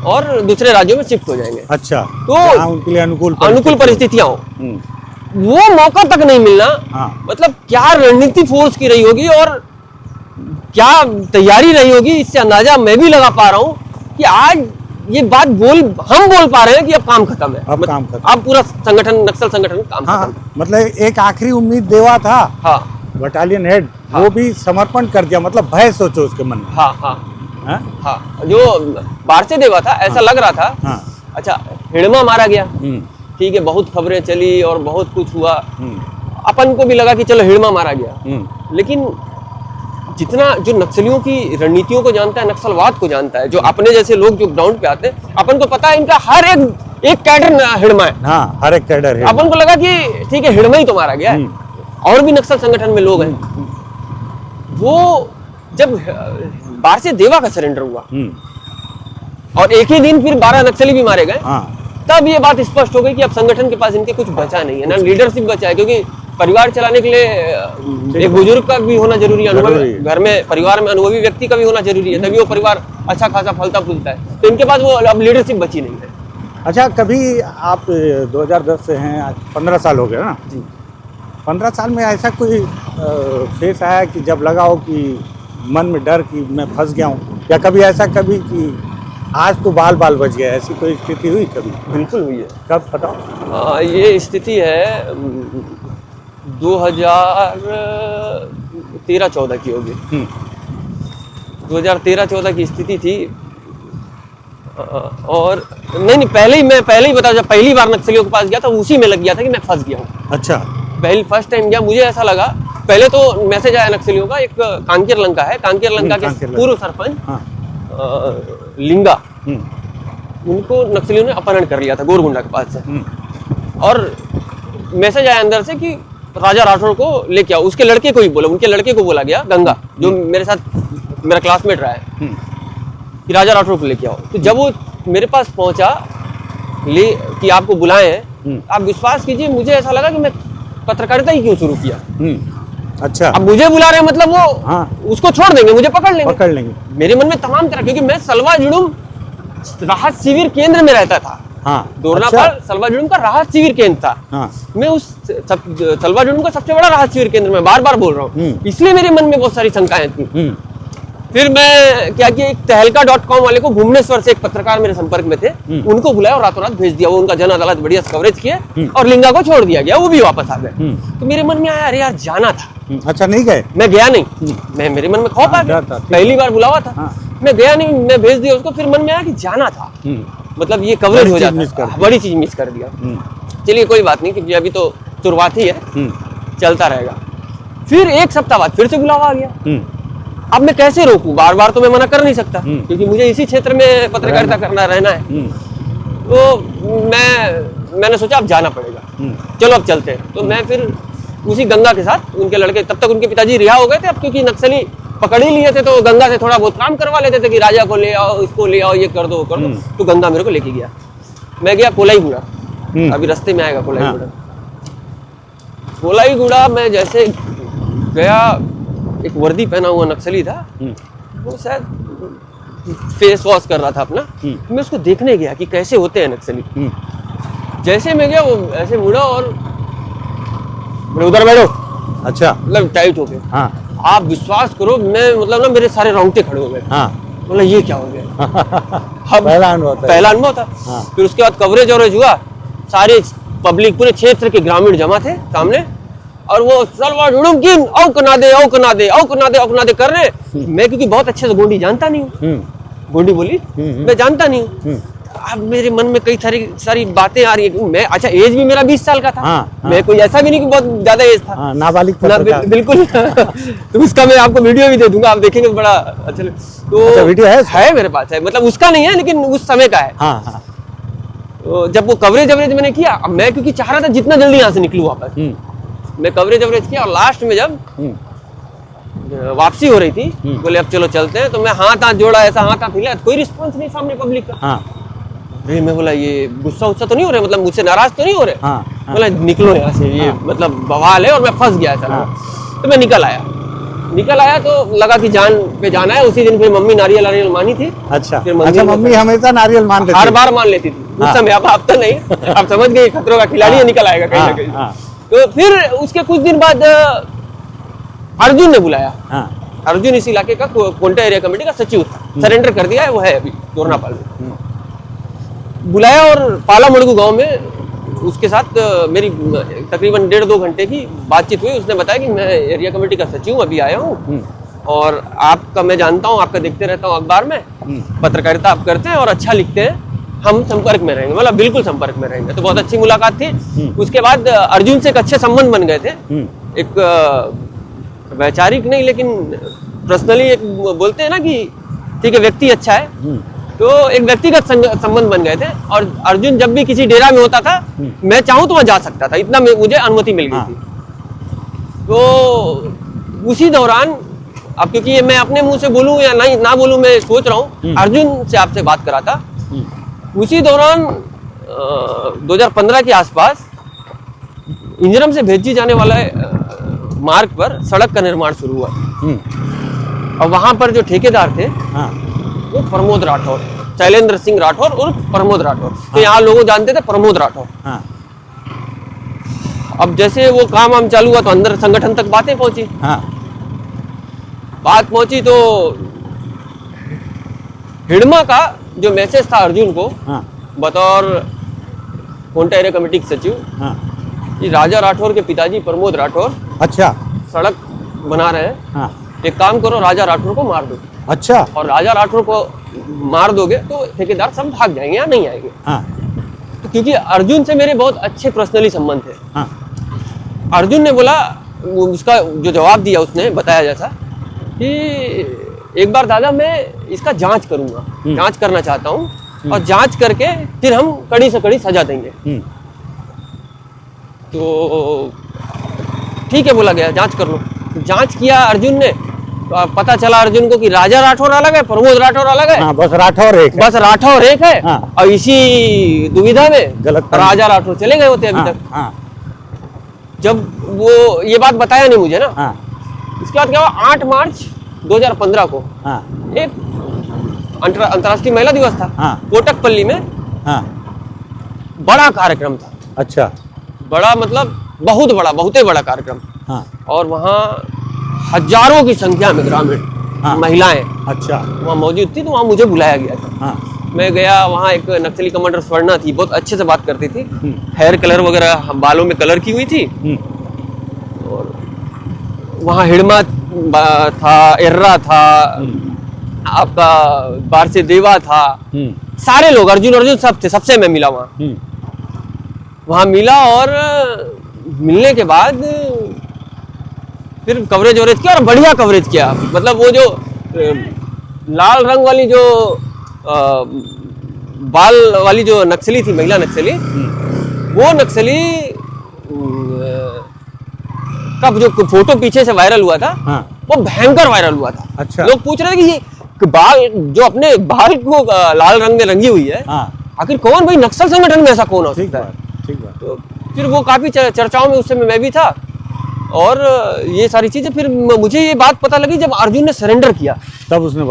और दूसरे राज्यों में शिफ्ट हो जाएंगे। अच्छा, तो जहाँ उनके लिए अनुकूल परिस्थितियां हो, वो मौका तक नहीं मिलना। हाँ। मतलब क्या रणनीति फोर्स की रही होगी और क्या तैयारी रही होगी, इससे अंदाजा मैं भी लगा पा रहा हूँ कि आज ये बात हम बोल पा रहे हैं कि अब काम खत्म है, अब काम खत्म, अब पूरा संगठन, नक्सल संगठन काम हाँ, खत्म। मतलब एक आखिरी उम्मीद देवा था। हाँ, बटालियन हेड, हाँ। वो भी समर्पण कर दिया, मतलब भय सोचो उसके मन में। हाँ हाँ हाँ? हाँ, जो बारसे देवा था ऐसा लग रहा था। हाँ। अच्छा, हिड़मा मारा गया, ठीक है, बहुत खबरें चली और बहुत कुछ हुआ, अपन को भी लगा कि चलो हिड़मा मारा गया, लेकिन जितना जो नक्सलियों की रणनीतियों को जानता है, नक्सलवाद को जानता है, जो अपने जैसे लोग जो ग्राउंड पे आते हैं, अपन को पता है इनका हर एक कैडर हिड़मा है। हाँ, हर एक कैडर है। अपन को लगा कि ठीक है हिड़मा ही तो मारा गया है, और भी नक्सल संगठन में लोग हैं। वो जब बारसे देवा का सरेंडर हुआ और एक ही दिन फिर 12 नक्सली भी मारे गए, तब ये बात स्पष्ट हो गई कि अब संगठन के पास इनके कुछ बचा नहीं है, ना लीडरशिप बचा है, क्योंकि परिवार चलाने के लिए एक बुजुर्ग का भी होना जरूरी है, अनुभवी, घर में परिवार में अनुभवी व्यक्ति का भी होना जरूरी है, तभी वो परिवार अच्छा खासा फलता फूलता है। तो इनके पास वो अब लीडरशिप बची नहीं है। अच्छा, कभी आप 2010 से हैं, आज 15 साल हो गए ना जी। 15 साल में ऐसा कोई फेस आया कि जब लगा हो कि मन में डर कि मैं फंस गया हूँ, या कभी ऐसा कभी कि आज तो बाल बाल बच गया, ऐसी कोई स्थिति हुई कभी? बिल्कुल हुई है। कब बताओ? ये स्थिति है 2013-14 की होगी। 2013-14 की स्थिति थी। और नहीं, पहले ही बता, जब पहली बार नक्सलियों के पास गया था उसी में लग गया था कि मैं फंस गया हूँ। अच्छा, फर्स्ट टाइम गया, मुझे ऐसा लगा, पहले तो मैसेज आया नक्सलियों का, एक कांकेर लंका है, कांकेर लंका के पूर्व सरपंच लिंगा, उनको नक्सलियों ने अपहरण कर लिया था गोरगुंडा के पास से, और मैसेज आया अंदर से कि राजा राठौर को लेके आओ। उसके लड़के को ही बोला, उनके लड़के को बोला गया, गंगा, जो मेरे साथ मेरा क्लासमेट रहा है, कि राजा राठौर को लेके आओ। तो जब वो मेरे पास पहुंचा कि आपको बुलाए हैं, आप विश्वास कीजिए मुझे ऐसा लगा कि मैं पत्रकारिता ही क्यों शुरू किया। अच्छा, अब मुझे बुला रहे हैं, मतलब वो उसको छोड़ देंगे, मुझे पकड़ लेंगे। मेरे मन में तमाम तरह, क्योंकि मैं सलवा जुड़ुम राहत शिविर केंद्र में रहता था। दोरनापाल सलवा जुड़ुम का राहत शिविर केंद्र था। मैं उस सलवा जुड़ुम का सबसे बड़ा राहत शिविर केंद्र में बार बोल रहा हूँ, इसलिए मेरे मन में बहुत सारी शंकाएं थी। फिर मैं क्या किया, एक तहलका.com वाले को, भुवनेश्वर से एक पत्रकार मेरे संपर्क में थे, उनको बुलाया और रातों रात भेज दिया। वो उनका जन अदालत बढ़िया कवरेज किया और लिंगा को छोड़ दिया गया, वो भी वापस आ गए। तो मेरे मन में आया, अरे यार जाना था। अच्छा, नहीं गए? मैं गया नहीं, मेरे मन में खौफ आ गया, पहली बार बुलावा था, मैं गया नहीं, मैं भेज दिया उसको। फिर मन में आया कि जाना था, मतलब ये कवरेज हो जाता, बड़ी चीज मिस कर दिया। चलिए कोई बात नहीं, क्योंकि अभी तो शुरुआत ही है, चलता रहेगा। फिर एक सप्ताह बाद फिर से बुलावा आ गया। अब मैं कैसे रोकूं, बार बार तो मैं मना कर नहीं सकता, क्योंकि मुझे इसी क्षेत्र में पत्रकारिता करना रहना है। तो मैंने सोचा अब जाना पड़ेगा, चलो अब चलते हैं। तो मैं फिर उसी गंगा के साथ, उनके लड़के, तब तक उनके पिताजी रिहा हो गए थे, अब क्योंकि नक्सली पकड़ ही लिए थे, तो गंगा से थोड़ा बहुत काम करवा लेते थे कि राजा को ले आओ, इसको ले आओ, ये कर दो, वो कर दो। तो गंगा मेरे को लेके गया, मैं गया कोलाईगुड़ा, अभी रास्ते में आएगा कोलाईगुड़ा। कोलाईगुड़ा में जैसे गया, एक वर्दी पहना हुआ नक्सली था, वो शायद फेस वॉश कर रहा था अपना। मैं उसको देखने गया कि कैसे होते हैं नक्सली। जैसे मैं गया, वो ऐसे मुड़ा और बोले उधर बैठो। अच्छा, मतलब टाइट हो गए। आप विश्वास करो, मैं मतलब ना मेरे सारे रोंगटे खड़े हो गए। बोला ये क्या हो गया। पहला अनुभव था। फिर उसके बाद कवरेज हुआ, सारे पब्लिक, पूरे क्षेत्र के ग्रामीण जमा थे सामने, और वो सलवा जुड़ुम की औ कना दे कर रहे। मैं क्योंकि बहुत अच्छे से गोंडी जानता नहीं हूँ, गोंडी बोली मैं जानता नहीं हूँ। अब मेरे मन में कई सारी बातें आ रही है। मैं, अच्छा एज भी मेरा 20 साल का था। मैं कोई ऐसा भी नहीं कि बहुत ज्यादा एज था, नाबालिग बिल्कुल। तो उसका मैं आपको वीडियो भी दे दूंगा, आप देखेंगे बड़ा अच्छा। तो वीडियो है मेरे पास, है, मतलब उसका नहीं है लेकिन उस समय का है। तो जब वो कवरेज मैंने किया, अब मैं क्योंकि चाह रहा था जितना जल्दी यहाँ से निकलूं वापस, मैं कवरेज किया, और लास्ट में जब वापसी हो रही थी, बोले अब चलो चलते हैं, तो मैं हाथ जोड़ा, ऐसा हाथ हिला, कोई रिस्पॉन्स नहीं सामने पब्लिक का। मैं बोला ये गुस्सा तो नहीं हो रहे, मतलब मुझसे नाराज तो नहीं हो रहे। बोला निकलो यहाँ से, ये मतलब बवाल है, और मैं फंस गया। तो मैं निकल आया तो लगा कि जान पे जाना है। उसी दिन फिर मम्मी नारियल मानी थी। अच्छा फिर मंदिर अच्छा, में मम्मी हमेशा नारियल मानते थे? हर बार मान लेती थी उस हाँ। समय। अब तो नहीं, अब समझ गई खतरों का खिलाड़ी है, निकल आएगा कहीं ना हाँ, कहीं। हाँ। तो फिर उसके कुछ दिन बाद अर्जुन ने बुलाया। हाँ। अर्जुन इस इलाके का कोंटा एरिया कमेटी का सचिव था, सरेंडर कर दिया है, वो है अभी दोरनापाल में। बुलाया और पाला मड़गू गांव में उसके साथ मेरी तकरीबन 1.5-2 घंटे की बातचीत हुई। उसने बताया कि मैं एरिया कमेटी का सचिव अभी आया हूँ और आपका मैं जानता हूँ, आपका देखते रहता हूँ अखबार में, पत्रकारिता आप करते हैं और अच्छा लिखते हैं, हम संपर्क में रहेंगे। मतलब बिल्कुल संपर्क में रहेंगे। तो बहुत अच्छी मुलाकात थी। उसके बाद अर्जुन से एक अच्छे संबंध बन गए थे। एक वैचारिक नहीं लेकिन पर्सनली एक बोलते हैं ना कि ठीक है व्यक्ति अच्छा है, तो एक व्यक्तिगत संबंध बन गए थे। और अर्जुन जब भी किसी डेरा में होता था, मैं चाहूँ तो वहाँ जा सकता था, इतना मुझे अनुमति मिल गई थी। तो उसी दौरान, अब क्योंकि ये मैं अपने मुंह से बोलूँ या नहीं ना बोलूँ, मैं सोच रहा हूँ अर्जुन से आपसे बात करा था। उसी दौरान 2015 के आसपास इंजरम से भेजी जाने वाला मार्ग पर सड़क का निर्माण शुरू हुआ। और वहां पर जो ठेकेदार थे वो प्रमोद राठौर, शैलेंद्र सिंह राठौर और प्रमोद राठौर। तो यहाँ लोग जानते थे प्रमोद राठौर। अब जैसे वो काम हम चालू हुआ तो अंदर संगठन तक बातें पहुंची। बात पहुंची तो हिडमा का जो मैसेज था अर्जुन को बतौर कोंटा एरिया कमेटी के सचिव, कि राजा राठौर के पिताजी प्रमोद राठौर अच्छा सड़क बना रहे हैं, एक काम करो राजा राठौर को मार दो। अच्छा। और राजा राठौर को मार दोगे तो ठेकेदार सब भाग जाएंगे या नहीं आएंगे। तो क्योंकि अर्जुन से मेरे बहुत अच्छे पर्सनली संबंध थे। अर्जुन ने बोला, उसका जो जवाब दिया उसने बताया जैसा कि एक बार दादा मैं इसका जांच करूंगा, जांच करना चाहता हूं और जांच करके फिर हम कड़ी से कड़ी सजा देंगे। तो ठीक है बोला गया, जांच कर लो। जांच किया अर्जुन ने, तो पता चला अर्जुन को कि राजा राठौर अलग है, प्रमोद राठौर अलग है। बस राठौर एक है। बस राठौर एक है। और इसी दुविधा में गलत राजा राठौर चले गए होते अभी तक। जब वो ये बात बताया नहीं मुझे ना, इसके बाद क्या हुआ, 8 मार्च 2015 को एक अंतर्राष्ट्रीय महिला दिवस था कोटकपल्ली में। बड़ा कार्यक्रम था। अच्छा। बड़ा मतलब बहुत बड़ा, बहुत ही बड़ा कार्यक्रम। और वहाँ हजारों की संख्या में ग्रामीण महिलाएं अच्छा वहाँ मौजूद थी। तो वहाँ मुझे बुलाया गया था। मैं गया, वहाँ एक नक्सली कमांडर स्वर्णा थी, बहुत अच्छे से बात करती थी, हेयर कलर वगैरह बालों में कलर की हुई थी। और वहाँ हिडमा था, एर्रा था, आपका बारसे देवा था, सारे लोग अर्जुन सब थे। सबसे मैं मिला वहाँ मिला। और मिलने के बाद फिर कवरेज किया और बढ़िया कवरेज किया। मतलब वो जो लाल रंग वाली जो बाल वाली जो नक्सली थी, महिला नक्सली, वो नक्सली का जो फोटो पीछे से वायरल हुआ था, वो भयंकर वायरल हुआ था। अच्छा। लोग पूछ रहे थे कि ये बाल जो अपने बाल को लाल रंग में रंगी हुई है, आखिर कौन भाई, नक्सल संगठन में ऐसा कौन हो सकता है? तो फिर वो काफी चर्चाओं में उस समय मैं भी था। और ये सारी चीजें, फिर मुझे ये बात पता लगी जब अर्जुन ने सरेंडर किया, तब उसने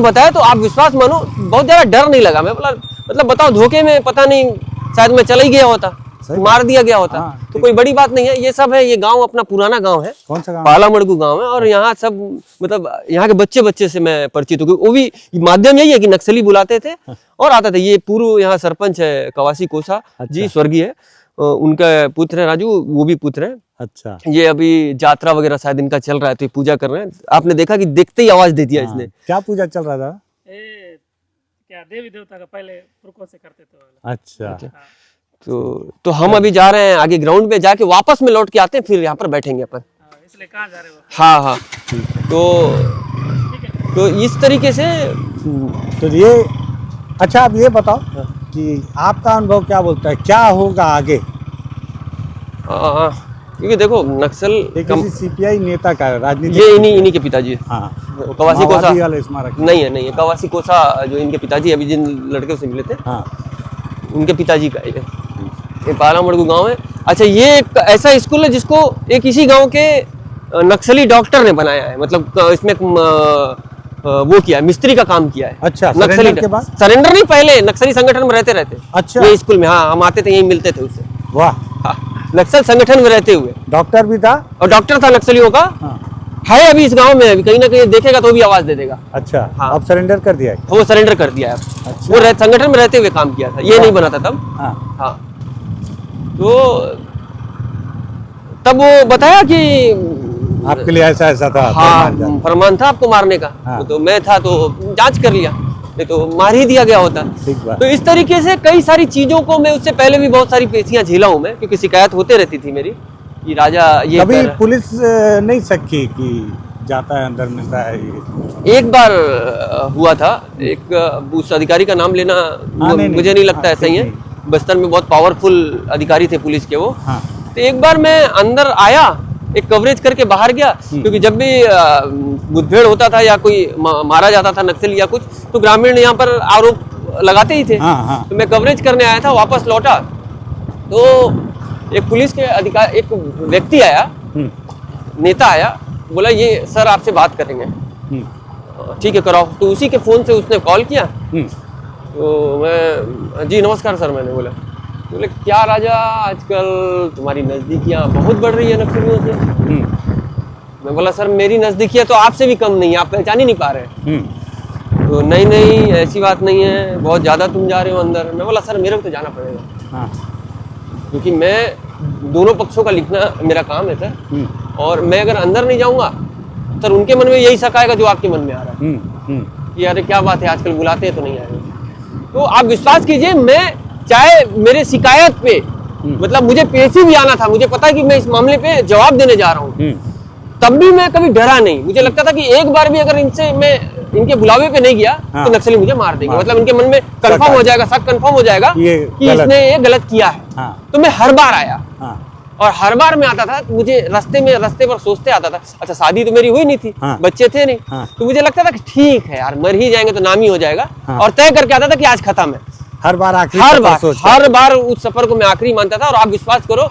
बताया। तो आप विश्वास मानो, बहुत ज्यादा डर नहीं लगा। मैं बोला मतलब बताओ, धोखे में पता नहीं शायद मैं चला ही गया होता, मार दिया गया होता। तो कोई बड़ी बात नहीं है। ये सब है, ये गांव अपना पुराना गांव है। कौन सा गांव? पाला मड़गू गांव है। और यहाँ सब मतलब यहाँ के बच्चे से मैं परिचित हूँ। वो भी माध्यम यही है कि नक्सली बुलाते थे और आता था। ये पूर्व यहाँ सरपंच है कवासी कोसा जी, स्वर्गीय है, उनका पुत्र है राजू, वो भी पुत्र है। अच्छा। ये अभी यात्रा वगैरह शायद इनका चल रहा है, तो पूजा कर रहे हैं। आपने देखा कि देखते ही आवाज दे दिया इसने। क्या पूजा चल रहा था? क्या देवी देवता का पहले पुरखों से करते थे। अच्छा। तो हम अभी जा रहे हैं आगे ग्राउंड पे, जाके वापस में लौट के आते हैं, फिर यहाँ पर बैठेंगे अपन। इसलिए कहाँ जा रहे हो? हाँ। तो इस तरीके से तो ये अच्छा, आप ये बताओ कि आपका अनुभव क्या बोलता है, क्या होगा आगे? क्योंकि देखो नक्सल किसी सीपीआई नेता का राजनीति, ये इन्हीं के पिताजी है। कवासी कोसा नहीं है, कवासी कोसा जो इनके पिताजी अभी जिन लड़के से मिले थे, उनके पिताजी का ये पाला मड़गू गांव है। अच्छा, ये एक ऐसा स्कूल है जिसको एक इसी गांव के नक्सली डॉक्टर ने बनाया है, मतलब इसमें वो किया है, मिस्त्री का काम किया है। अच्छा, नक्सली सरेंडर के बाद? सरेंडर नहीं, पहले नक्सली संगठन में रहते। अच्छा। ये स्कूल में, हाँ हम आते थे, यही मिलते थे उससे। वाह। हाँ, नक्सल संगठन में रहते हुए। डॉक्टर भी था? और डॉक्टर था नक्सलियों का। हाँ। है अभी इस गांव में, अभी कहीं ना कहीं देखेगा तो भी आवाज दे देगा। अच्छा। हाँ। अब सरेंडर कर दिया है? वो सरेंडर कर दिया है अब। अच्छा। वो संगठन में रहते हुए काम किया था, ये नहीं बना था तब। हाँ। हाँ, तो तब वो बताया कि आपके लिए ऐसा ऐसा था? हाँ, फरमान था आपको मारने का। हाँ। तो मैं था तो जांच कर लिया, नहीं तो मार ही दिया गया होता। ठीक बात। तो इस तरीके से कई सारी चीजों को मैं उससे पहले भी बहुत सारी पेशियां झेला हूं मैं, क्योंकि शिकायत होते रहती थी मेरी कि राजा ये कभी कर। पुलिस नहीं सकी कि जाता है अंदर मिलता है ये? एक बार हुआ था, एक उस अधिकारी का नाम लेना मुझे नहीं लगता ऐसा ही है। बस्तर में बहुत पावरफुल अधिकारी थे पुलिस के वो। हाँ। तो एक बार मैं अंदर आया, एक कवरेज करके बाहर गया, क्योंकि जब भी मुठभेड़ होता था या कोई मारा जाता था नक्सली या कुछ, तो ग्रामीण यहाँ पर आरोप लगाते ही थे। हाँ, हाँ। तो मैं कवरेज करने आया था, वापस लौटा तो एक पुलिस के अधिकारी, एक व्यक्ति आया, नेता आया, बोला ये सर आपसे बात करेंगे। ठीक है कराओ। तो उसी के फोन से उसने कॉल किया। तो मैं, जी नमस्कार सर, मैंने बोला। बोले क्या राजा, आजकल तुम्हारी नजदीकियां बहुत बढ़ रही है नक्सलियों से। मैं बोला सर मेरी नजदीकियां तो आपसे भी कम नहीं है, आप पहचान ही नहीं पा रहे। तो नहीं ऐसी बात नहीं है, बहुत ज्यादा तुम जा रहे हो अंदर। मैं बोला सर मेरे को तो जाना पड़ेगा, क्योंकि मैं दोनों पक्षों का लिखना मेरा काम है सर, और मैं अगर अंदर नहीं जाऊंगा सर उनके मन में यही शक आएगा जो आपके मन में आ रहा है कि अरे क्या बात है आजकल बुलाते हैं तो नहीं आए। तो आप विश्वास कीजिए, मैं चाहे मेरे शिकायत पे, मतलब मुझे पेशी भी आना था, मुझे पता है कि मैं इस मामले पे जवाब देने जा रहा हूँ, तब भी मैं कभी डरा नहीं। मुझे लगता था कि एक बार भी अगर इनसे मैं इनके बुलावे पे नहीं गया तो नक्सली मुझे मार देंगे। मतलब इनके मन में कंफर्म हो जाएगा, शक कंफर्म हो जाएगा कि इसने ये गलत किया है। तो मैं हर बार आया, और हर बार में आता था, मुझे रास्ते पर सोचते आता था, अच्छा शादी तो मेरी हुई नहीं थी, बच्चे थे नहीं, तो मुझे लगता था कि ठीक है यार, मर ही जाएंगे तो नाम ही हो जाएगा, और तय करके आता था कि आज खत्म है। हर बार उस सफर को मैं आखिरी मानता था। और आप विश्वास करो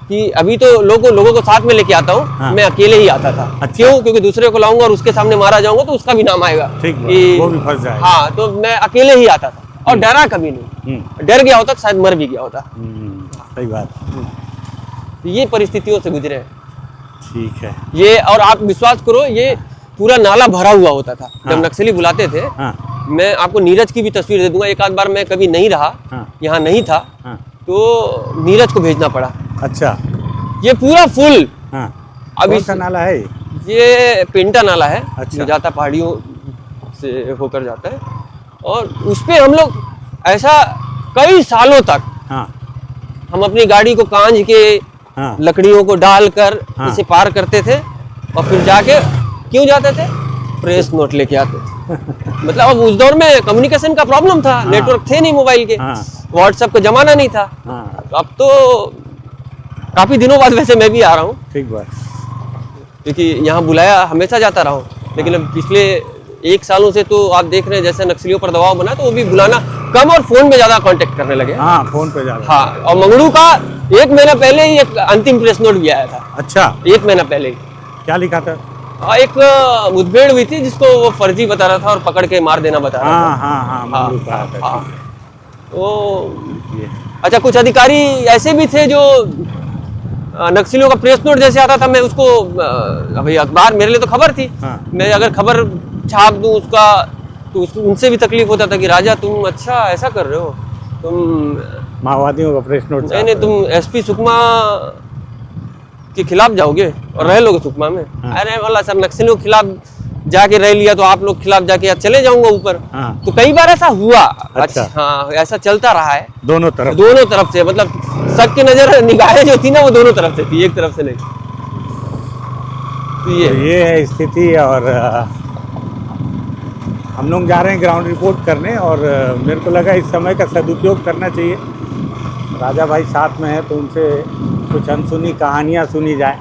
कि अभी तो लोगों को साथ में लेके आता हूँ, मैं अकेले ही आता था। अच्छा। क्यों? क्योंकि दूसरे को लाऊंगा और उसके सामने मारा जाऊंगा तो उसका भी नाम आएगा, वो भी फंस जाएगा। हाँ, तो मैं अकेले ही आता था और डरा कभी नहीं। डर गया होता तो शायद मर भी गया होता। सही बात। ये परिस्थितियों से गुजरे। ठीक है। ये, और आप विश्वास करो, ये पूरा नाला भरा हुआ होता था जब नक्सली बुलाते थे। मैं आपको नीरज की भी तस्वीर दे दूंगा। एक आध बार मैं कभी नहीं रहा, यहाँ नहीं था, तो नीरज को भेजना पड़ा। अच्छा। ये पूरा फुल। अब कौन सा नाला है? ये पेंटा नाला है। अच्छा। जो जाता पहाड़ियों से होकर जाता है, और उस पे हम लोग ऐसा कई सालों तक हम अपनी गाड़ी को कांझ के लकड़ियों को डालकर इसे पार करते थे, और फिर जाके क्यों जाते थे? प्रेस नोट लेके आते थे। मतलब अब उस दौर में कम्युनिकेशन का प्रॉब्लम था, नेटवर्क थे नहीं मोबाइल के, व्हाट्सएप का जमाना नहीं था। अब तो काफी दिनों बाद वैसे मैं भी आ रहा हूँ। ठीक बात। क्योंकि यहाँ बुलाया हमेशा जाता रहा हूँ, लेकिन अब पिछले 1 सालों से तो आप देख रहे हैं जैसे नक्सलियों पर दबाव बना, तो वो भी बुलाना कम और फोन पे ज्यादा कांटेक्ट करने लगे। फोन पे ज्यादा। हाँ, और मंगड़ू का 1 महीना पहले ही एक अंतिम प्रेस नोट भी आया था। अच्छा। 1 महीना पहले ही। क्या लिखा था? एक मुठभेड़ हुई थी जिसको वो फर्जी बता रहा था और पकड़ के मार देना बता रहा था। मंगड़ू का था। तो अच्छा, कुछ अधिकारी ऐसे भी थे जो नक्सलियों का प्रेस नोट जैसे आता था, मैं उसको अभी अखबार मेरे लिए तो खबर थी, मैं अगर खबर छाप दूं उसका, तो उनसे भी तकलीफ होता था कि राजा तुम अच्छा ऐसा कर रहे हो, तुम माओवादियों का प्रेस नोट। नहीं, तुम एसपी सुकमा के खिलाफ जाओगे और रह लोगे सुकमा में। अरे वाला सर, नक्सलियों के खिलाफ जाके रह लिया तो आप लोग खिलाफ जाके चले जाऊंगा ऊपर। तो कई बार ऐसा हुआ। अच्छा। हाँ, ऐसा चलता रहा है दोनों तरफ से। मतलब सबकी नजर निगाहें जो थी ना, वो दोनों तरफ से थी, एक तरफ से नहीं। तो ये है स्थिति। और हम लोग जा रहे हैं ग्राउंड रिपोर्ट करने, और मेरे को लगा इस समय का सदुपयोग करना चाहिए। राजा भाई साथ में है तो उनसे कुछ अनसुनी कहानियां सुनी जाए।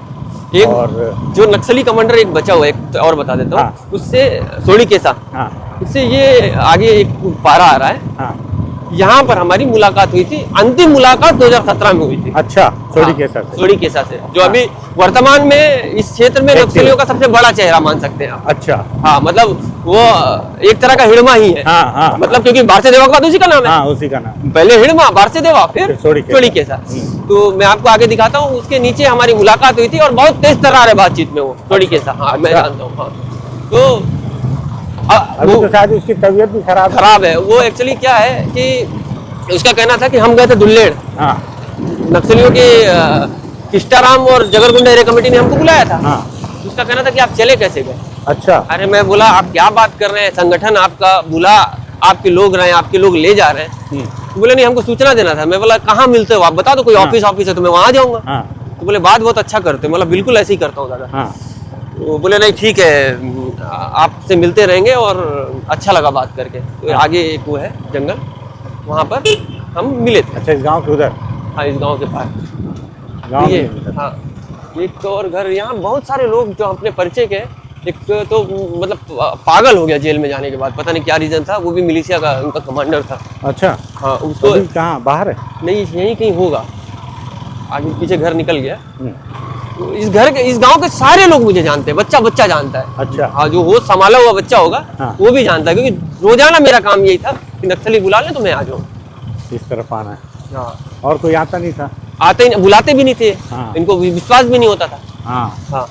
एक और जो नक्सली कमांडर एक बचा हुआ, एक और बता देता हूँ, उससे सोड़ी केसा, उससे ये आगे एक पारा आ रहा है, यहाँ पर हमारी मुलाकात हुई थी। अंतिम मुलाकात 2017 में हुई थी। अच्छा, सोडी हाँ, केसा से। सोडी केसा से, जो अभी वर्तमान में इस क्षेत्र में नक्सलियों का सबसे बड़ा चेहरा मान सकते हैं आप। अच्छा। हाँ, मतलब वो एक तरह का हिड़मा ही है। हाँ, हाँ, मतलब क्योंकि भारतीय देवा के बाद उसी का नाम है। हाँ, उसी का नाम। पहले हिड़मा, भारतीय देवा, फिर सोडी सोडी केसा। तो मैं आपको आगे दिखाता हूँ। उसके नीचे हमारी मुलाकात हुई थी और बहुत तेज तर्रार है बातचीत में वो, सोडी केसा। हाँ, मैं जानता हूँ। हाँ, तो अभी तो शायद उसकी तबीयत भी खराब है। वो एक्चुअली क्या है कि उसका कहना था कि हम गए थे दुल्लेड़, हाँ, नक्सलियों के किष्टाराम और जगरगुंडा एरिया कमेटी ने हमको बुलाया था। हाँ। उसका कहना था कि आप चले कैसे गए। अच्छा। अरे मैं बोला आप क्या बात कर रहे हैं, संगठन आपका बुला, आपके लोग रहे, आपके लोग ले जा रहे हैं। तो बोले नहीं, हमको सूचना देना था। मैं बोला कहाँ मिलते हो आप, बता दो, कोई ऑफिस है तो मैं वहाँ जाऊँगा। हाँ, तो बोले बात बहुत अच्छा करते हो। मतलब बिल्कुल ऐसे ही करता हूँ दादा। हाँ, वो बोले नहीं ठीक है, आपसे मिलते रहेंगे और अच्छा लगा बात करके। तो आगे एक वो है जंगल, वहाँ पर हम मिले थे। अच्छा, इस गांव के उधर, हाँ, इस गांव के पास। गांव ये के उधर। हाँ, एक तो और घर, यहाँ बहुत सारे लोग जो अपने परिचय के, एक तो मतलब पागल हो गया जेल में जाने के बाद, पता नहीं क्या रीजन था। वो भी मिलिशिया का उनका कमांडर था। अच्छा। हाँ, उसको अभी कहाँ, बाहर है? नहीं, यहीं कहीं होगा, आगे पीछे घर निकल गया। तो इस गांव के सारे लोग मुझे जानते हैं, बच्चा बच्चा जानता है। अच्छा। हाँ, जो होश संभाला हुआ बच्चा होगा, हाँ। वो भी जानता है, क्योंकि रोजाना मेरा काम यही था कि नक्सली बुला ले तो मैं आ जाऊँ। इस तरफ आना है। हाँ, और कोई आता नहीं था? आते ही बुलाते भी नहीं थे। हाँ। इनको विश्वास भी नहीं होता था। हाँ, हाँ,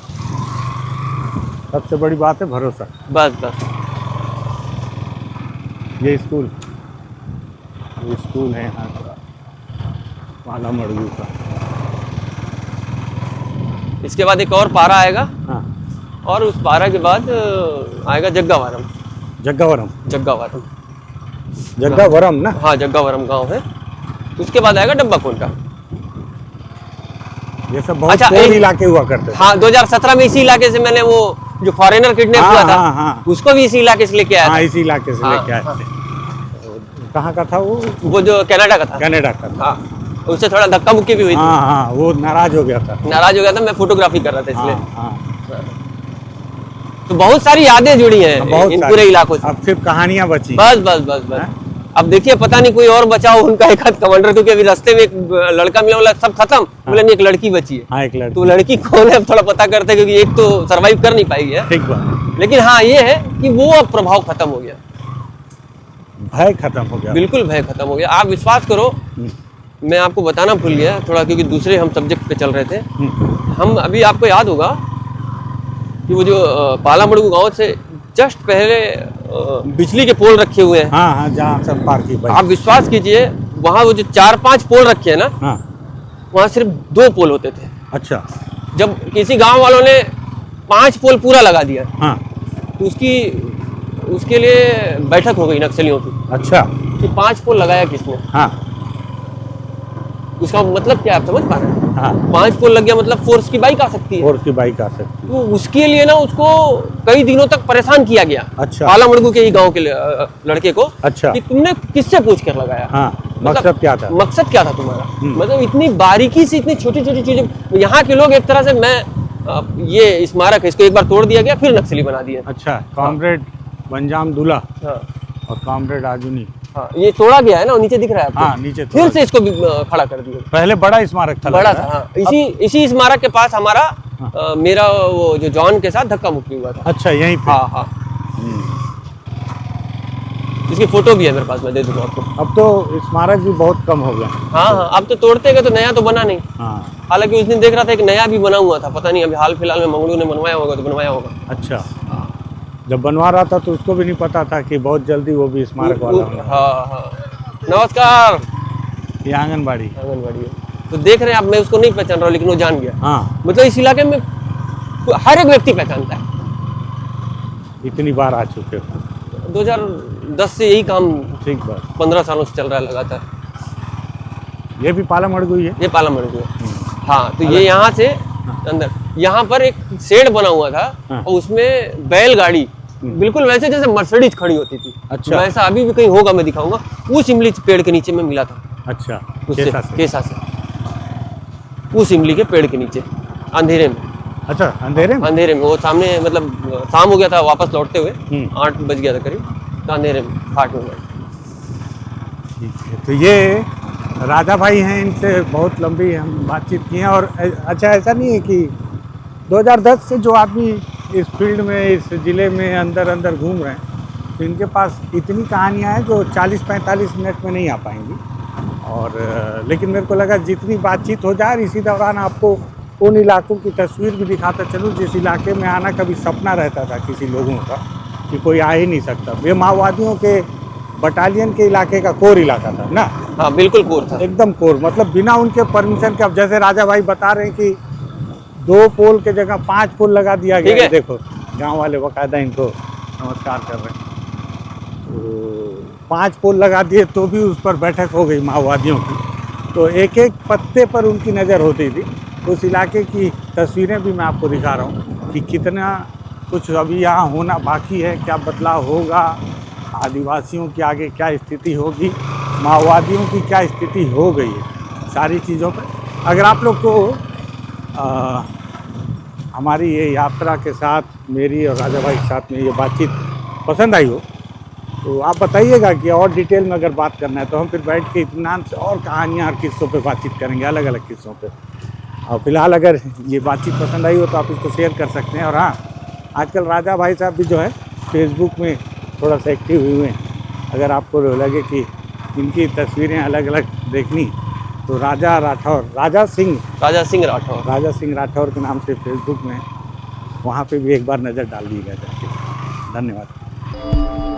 सबसे बड़ी बात है भरोसा। बस बस। ये स्कूल है यहाँ का, पाला मड़गू का। इसके बाद एक और पारा आएगा, हाँ, और उस पारा के बाद आएगा जग्गावरम। जग्गावरम। जग्गावरम, जग्गावरम ना? हाँ, जग्गावरम गांव है। उसके बाद आएगा डब्बा कोंटा। ये सब बहुत अच्छा, कोर इलाके हुआ करते थे। हाँ, 2017 में इसी इलाके से मैंने वो जो फॉरेनर किडनैप हाँ, हुआ था, हाँ, हाँ। उसको भी इसी इलाके से लेके आया हाँ, था। इसी इलाके से हाँ, लेके आए हाँ। थे। कहाँ का था वो? वो जो कनाडा का था। कनाडा का था। हाँ, उससे थोड़ा धक्का मुक्की भी हुई थी। हाँ, हाँ, वो नाराज हो गया था। नाराज हो गया था, मैं फोटोग्राफी कर रहा था इसलिए। हाँ, हाँ, तो बहुत सारी यादें जुड़ी हैं बहुत इन सारी। पूरे इलाकों से। अब सिर्फ कहानियां बची। बस बस बस बस। हाँ? अब देखिए, पता नहीं कोई और बचा हो उनका एक हाथ कमांडर, क्योंकि अभी रास्ते में एक लड़का मिला, बोला सब खत्म। बोले नहीं, एक लड़की बची है। हाँ, एक लड़की। तो लड़की कौन है, अब थोड़ा पता करते हैं, क्योंकि एक तो सरवाइव कर नहीं पाई है। ठीक बात। लेकिन हाँ, ये है कि वो अब प्रभाव खत्म हो गया, भय खत्म हो गया। बिल्कुल भय खत्म हो गया। आप विश्वास करो, मैं आपको बताना भूल गया थोड़ा, क्योंकि दूसरे हम सब्जेक्ट पे चल रहे थे। हम अभी, आपको याद होगा कि वो जो पाला मड़गू गाँव से जस्ट पहले बिजली के पोल रखे हुए हैं। हाँ, हाँ, जहाँ सब पार्क की आप विश्वास कीजिए, वहाँ वो जो 4-5 पोल रखे हैं ना, हाँ, वहाँ सिर्फ 2 पोल होते थे। अच्छा। जब किसी गांव वालों ने 5 पोल पूरा लगा दिया, हाँ, तो उसके लिए बैठक हो गई नक्सलियों की अच्छा। कि 5 पोल लगाया किसने। हाँ, उसका मतलब क्या, आप समझ पा रहे हैं? हाँ, 5 पोल लग गया मतलब फोर्स की बाइक आ सकती है। और उसकी बाइक आ सकती। तो उसके लिए ना उसको कई दिनों तक परेशान किया गया। अच्छा। पाला मड़गू के ही गांव के लड़के को। अच्छा। कि तुमने किससे पूछ कर लगाया। हाँ, मतलब मकसद क्या था? मकसद क्या था तुम्हारा? मतलब इतनी बारीकी से, इतनी छोटी छोटी चीजें। यहाँ के लोग एक तरह से, ये स्मारक है, इसको एक बार तोड़ दिया गया, फिर नक्सली बना दिया। अच्छा, कॉमरेड बंजाम दूल्हा हाँ, और कॉमरेड आजुनी। हाँ, ये तोड़ा गया है ना, नीचे दिख रहा है आपको? हाँ, नीचे फिर थोड़ा। से इसको भी खड़ा कर दिया। पहले बड़ा स्मारक था। बड़ा लग था, रहा है। हाँ। इसी स्मारक के पास हमारा मेरा वो जो जॉन के साथ धक्का मुक्की हुआ था। अच्छा, यहीं पे। हाँ, हाँ। इसकी फोटो भी है मेरे पास, मैं दे दूंगा आपको। अब तो स्मारक भी बहुत कम हो गया। हाँ, हाँ, अब तो तोड़ते गए तो नया तो बना नहीं। हाँ, हालांकि उस दिन देख रहा था एक नया भी बना हुआ था, पता नहीं अभी हाल फिलहाल में मंगलू ने बनवाया होगा तो बनवाया होगा। अच्छा। जब बनवा रहा था तो उसको भी नहीं पता था कि बहुत जल्दी वो भी स्मारक वाला होगा। हाँ, हाँ। नमस्कार। ये आंगनबाड़ी। आंगनबाड़ी है। तो देख रहे हैं आप, मैं उसको नहीं पहचान रहा हूँ, लेकिन वो जान गया। हाँ, मतलब इस इलाके में हर एक व्यक्ति पहचानता है। इतनी बार आ चुके हो। 2010 से यही काम, ठीक बात। 15 सालों से चल रहा है लगातार। ये भी पाला मड़गू ही है। ये पाला मड़गू है। हाँ, तो ये यहाँ से अंदर, यहाँ पर एक शेड बना हुआ था। हाँ। और उसमें बैलगाड़ी बिल्कुल वैसे जैसे मर्सिडीज खड़ी होती थी। अच्छा। वैसा अभी भी कहीं होगा, मैं दिखाऊंगा। उस इमली पेड़ के नीचे में मिला था। अच्छा, उससे कैसा से? केसा से, उस इमली के पेड़ के नीचे, अंधेरे में। अच्छा, अंधेरे में? अंधेरे में वो सामने, मतलब शाम हो गया था वापस लौटते हुए, 8 बज गया था करीब, तो अंधेरे में घाट में गए। ठीक है, तो ये राजा भाई हैं, इनसे बहुत लंबी हम बातचीत की हैं। और अच्छा, ऐसा नहीं है कि 2010 से जो आदमी इस फील्ड में, इस ज़िले में अंदर अंदर घूम रहे हैं, तो इनके पास इतनी कहानियाँ हैं जो 40-45 मिनट में नहीं आ पाएंगी। और लेकिन मेरे को लगा जितनी बातचीत हो जाए, इसी दौरान आपको उन इलाकों की तस्वीर भी दिखाता चलूँ जिस इलाके में आना कभी सपना रहता था किसी लोगों का कि कोई आ ही नहीं सकता। ये माओवादियों के बटालियन के इलाके का कोर इलाका था ना। हाँ बिल्कुल कोर था, एकदम कोर, मतलब बिना उनके परमिशन के। अब जैसे राजा भाई बता रहे हैं कि 2 पोल के जगह 5 पोल लगा दिया गया है। देखो गांव वाले बाकायदा इनको नमस्कार कर रहे हैं। तो 5 पोल लगा दिए तो भी उस पर बैठक हो गई माओवादियों की। तो एक एक पत्ते पर उनकी नज़र होती थी। उस इलाके की तस्वीरें भी मैं आपको दिखा रहा हूँ कि कितना कुछ अभी यहाँ होना बाकी है, क्या बदलाव होगा, आदिवासियों की आगे क्या स्थिति होगी, माओवादियों की क्या स्थिति हो गई है, सारी चीज़ों पर। अगर आप लोग को हमारी ये यात्रा के साथ, मेरी और राजा भाई के साथ में ये बातचीत पसंद आई हो तो आप बताइएगा कि और डिटेल में अगर बात करना है तो हम फिर बैठ के इत्मीनान से और कहानियाँ और किस्सों पे बातचीत करेंगे, अलग अलग किस्सों पे। और फिलहाल अगर ये बातचीत पसंद आई हो तो आप इसको शेयर कर सकते हैं। और हाँ, आजकल राजा भाई साहब भी जो है फेसबुक में थोड़ा सा एक्टिव हुए हैं। अगर आपको लगे कि इनकी तस्वीरें अलग अलग देखनी तो राजा सिंह राठौर के नाम से फेसबुक में, वहाँ पे भी एक बार नज़र डाल दीजिएगा जाके। धन्यवाद।